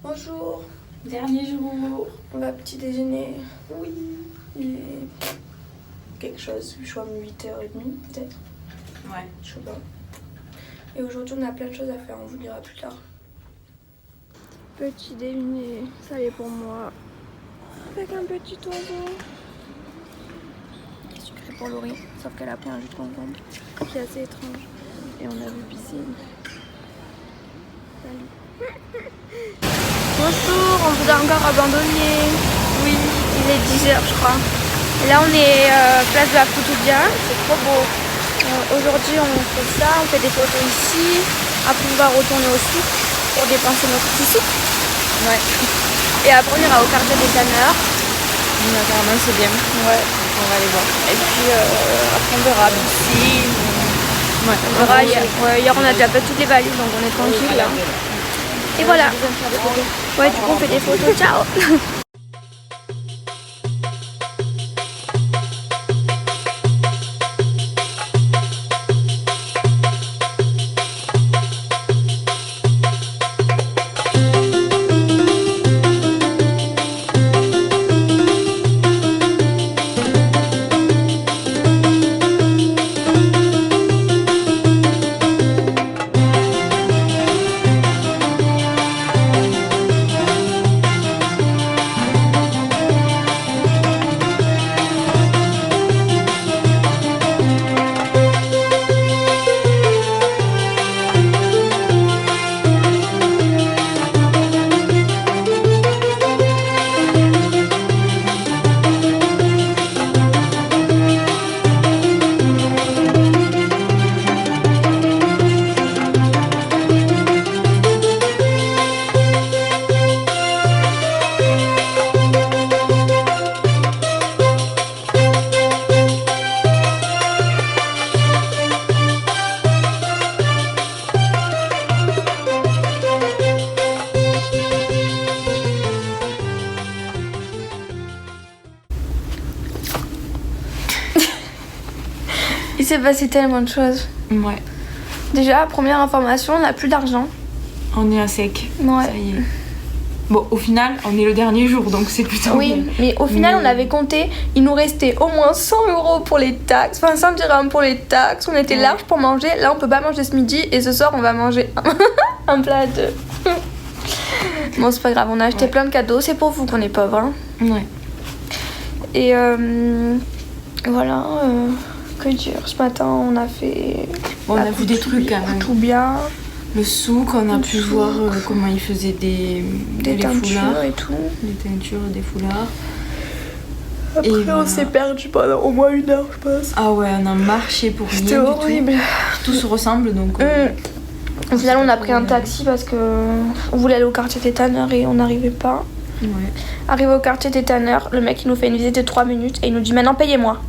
Bonjour. Dernier jour. On va petit déjeuner. Oui. Il est quelque chose, je vois 8h30 peut-être. Ouais. Je sais pas. Et aujourd'hui on a plein de choses à faire, on vous dira plus tard. Petit déjeuner, ça y est pour moi. Avec un petit oiseau. Sucré pour Laurie, sauf qu'elle a pris un jus de concombre qui est assez étrange. Et on a vu piscine. Salut. Bonjour, on vous a encore abandonné. Oui, il est 10h je crois. Et là on est place de la Poutoubia, c'est trop beau. Aujourd'hui on fait ça, on fait des photos ici. Après on va retourner au souk pour dépenser notre petit souk. Ouais. Et après on ira au quartier des tanneurs. Apparemment c'est bien. Ouais. On va aller voir. Et puis après on verra piscine. Ouais. On verra, hier on a déjà fait toutes les valises donc on est tranquille là. Et voilà. Ouais, du coup on fait des photos. Ciao. Il s'est passé tellement de choses. Ouais. Déjà, première information, on n'a plus d'argent. On est à sec. Ouais. Ça y est. Bon, au final, on est le dernier jour, donc c'est plutôt Oui, bien. mais au final, on avait compté, il nous restait au moins 100 € pour les taxes, enfin 100 dirhams pour les taxes, on était large pour manger. Là, on peut pas manger ce midi et ce soir, on va manger un plat de... Bon, c'est pas grave, on a acheté plein de cadeaux, c'est pour vous qu'on est pauvres. Hein. Ouais. Et voilà, que dire, ce matin, on a fait... Bon, on a vu des trucs quand même. Tout bien. Le souk, on a pu voir comment ils faisaient des teintures foulards. et tout. Des teintures, des foulards. Après, Et on s'est perdu pendant au moins 1 heure, je pense. Ah ouais, on a marché pour rien. C'était horrible. Tout se ressemble donc. Au final, on a pris un taxi parce que on voulait aller au quartier des tanneurs et on n'arrivait pas. Ouais. Arrivé au quartier des tanneurs, le mec il nous fait une visite de 3 minutes et il nous dit maintenant payez-moi.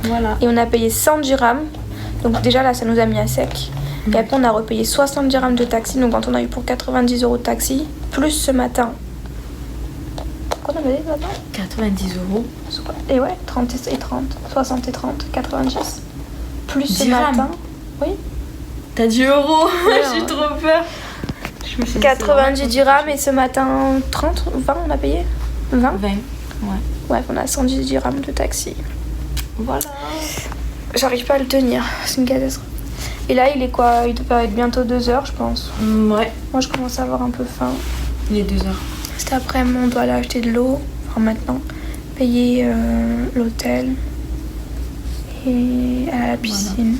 Voilà. Et on a payé 100 dirhams. Donc déjà là, ça nous a mis à sec. Et après, on a repayé 60 dirhams de taxi. Donc quand on a eu pour 90 € de taxi, plus ce matin. Quoi on avait dit ce matin 90 €. Et ouais, 30 et 30, 60 et 30, 90. Plus ce Dirhams. matin. Oui. T'as dit euros. Ouais, J'ai hein. trop peur. Je me suis dit, 90 dirhams et ce matin 30 ou 20 on a payé 20. 20. Ouais. Bref, on a 110 dirhams de taxi. Voilà. J'arrive pas à le tenir, c'est une catastrophe. Et là, il est quoi? Il doit être bientôt 2h, je pense. Ouais. Moi, je commence à avoir un peu faim. Il est 2h. Cet après-midi, on doit aller acheter de l'eau. Enfin, maintenant. Payer l'hôtel. Et aller à la piscine.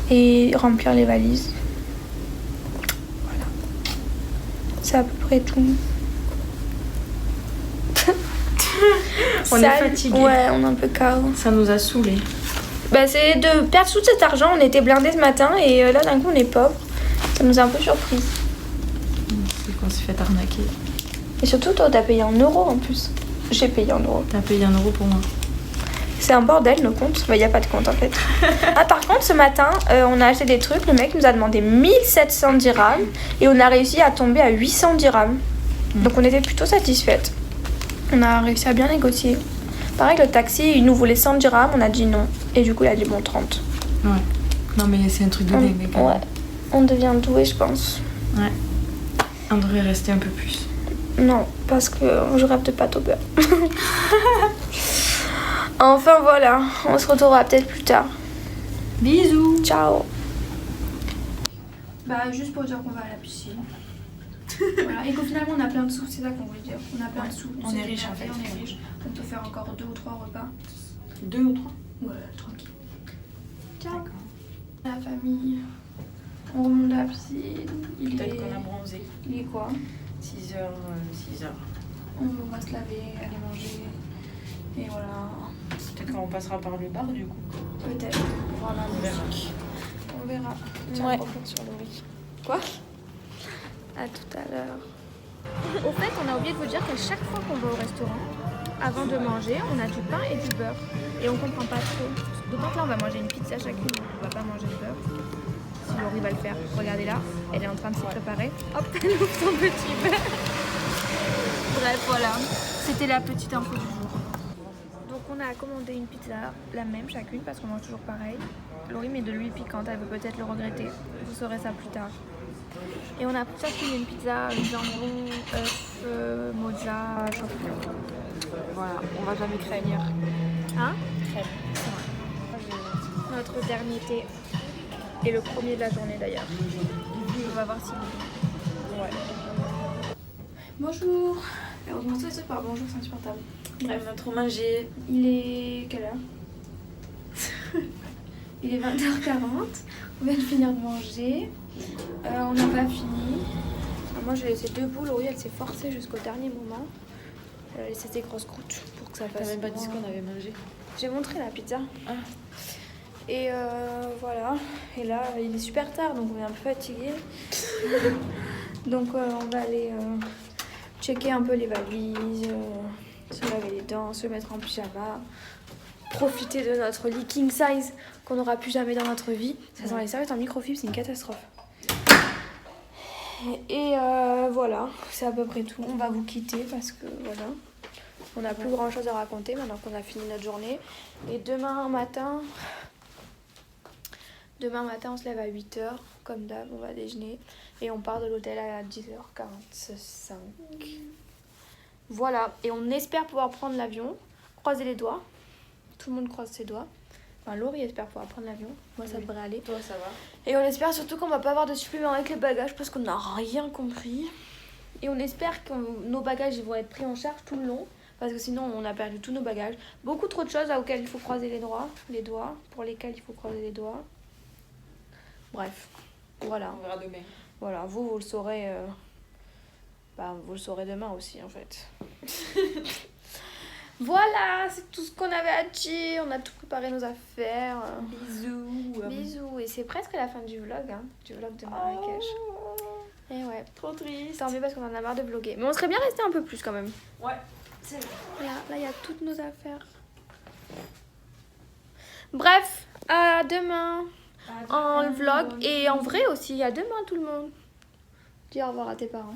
Voilà. Et remplir les valises. Voilà. C'est à peu près tout. On est fatigué. Ouais, on est un peu KO. Ça nous a saoulés. Bah, c'est de perdre tout cet argent. On était blindés ce matin et là, d'un coup, on est pauvres. Ça nous a un peu surpris. C'est qu'on s'est fait arnaquer. Et surtout, toi, t'as payé en euros en plus. J'ai payé en euros. T'as payé 1 € pour moi. C'est un bordel, nos comptes. Bah, y a pas de compte en fait. Ah, par contre, ce matin, on a acheté des trucs. Le mec nous a demandé 1700 dirhams et on a réussi à tomber à 800 dirhams. Donc, on était plutôt satisfaites. On a réussi à bien négocier. Pareil, le taxi, il nous voulait 100 dirhams. On a dit non. Et du coup, il a dit bon, 30. Ouais. Non, mais c'est un truc de dingue. Ouais. On devient doué, je pense. Ouais. On devrait rester un peu plus. Non, parce que je rêve de pâte au beurre. Enfin voilà, on se retrouvera peut-être plus tard. Bisous. Ciao. Bah juste pour dire qu'on va à la piscine. Voilà. Et qu'au final on a plein de sous, c'est ça qu'on veut dire. On a plein de sous. On est riche en fait. On est riche. On peut faire encore 2 ou 3 repas. 2 ou 3? Ouais, tranquille. Ciao. La famille. On remonte à la piscine. Peut-être qu'on a bronzé. Il est quoi? 6h. On va se laver, aller manger. Et voilà. Peut-être qu'on passera par le bar du coup. Peut-être. Voilà, On verra. On verra. Tiens, ouais. Sur le riz. Quoi? À tout à l'heure. Au fait, on a oublié de vous dire qu'à chaque fois qu'on va au restaurant, avant de manger, on a du pain et du beurre. Et on comprend pas trop. D'autant que là, on va manger une pizza chacune, donc on va pas manger de beurre. Si Laurie va le faire, regardez là, elle est en train de s'y préparer. Hop, elle ouvre son petit beurre. Bref, voilà. C'était la petite info du jour. Donc on a commandé une pizza, la même chacune, parce qu'on mange toujours pareil. Laurie met de l'huile piquante, elle veut peut-être le regretter. Vous saurez ça plus tard. Et on a pris chacune une pizza, jambon, œuf, mozza, champignon. Voilà, on va jamais craignir. Hein? Crème. Notre dernier thé. Et le premier de la journée d'ailleurs. On va voir s'il est bon. Ouais. Bonjour. Heureusement ça c'est pas bonjour, c'est insupportable. Bref, on a trop mangé. Il est... quelle heure? Il est 20h40. On vient de finir de manger. On n'a pas fini. Moi je l'ai laissé debout. Laurie elle s'est forcée jusqu'au dernier moment. Elle a laissé ses grosses croûtes pour que ça fasse. T'as même pas dit ce qu'on avait mangé. J'ai montré la pizza. Ah. Et voilà. Et là il est super tard donc on est un peu fatigué. Donc on va aller checker un peu les valises, se laver les dents, se mettre en pyjama. Profiter de notre lit king size qu'on n'aura plus jamais dans notre vie. Ça sent les serviettes en microfibre, c'est une catastrophe. Et voilà, c'est à peu près tout. On va vous quitter parce que voilà, on n'a plus grand chose à raconter maintenant qu'on a fini notre journée. Et demain matin, on se lève à 8h, comme d'hab, on va déjeuner. Et on part de l'hôtel à 10h45. Voilà, et on espère pouvoir prendre l'avion. Croisez les doigts. Tout le monde croise ses doigts. Enfin, Laurie espère pouvoir prendre l'avion. Moi, ça devrait aller. Toi, ça va. Et on espère surtout qu'on va pas avoir de suppléments avec les bagages parce qu'on n'a rien compris. Et on espère que nos bagages ils vont être pris en charge tout le long. Parce que sinon, on a perdu tous nos bagages. Beaucoup trop de choses auxquelles il faut croiser les doigts. Pour lesquelles il faut croiser les doigts. Bref, voilà. On verra demain. Voilà, vous le saurez. Vous le saurez demain aussi, en fait. Voilà, c'est tout ce qu'on avait à dire. On a tout préparé nos affaires. Bisous. Bisous. Et c'est presque la fin du vlog, hein, du vlog de Marrakech. Et ouais. Trop triste. Tant mieux parce qu'on en a marre de vlogger. Mais on serait bien resté un peu plus quand même. Ouais, c'est vrai. Là, il y a toutes nos affaires. Bref, à demain en vlog. Et en vrai aussi, à demain tout le monde. Dis au revoir à tes parents.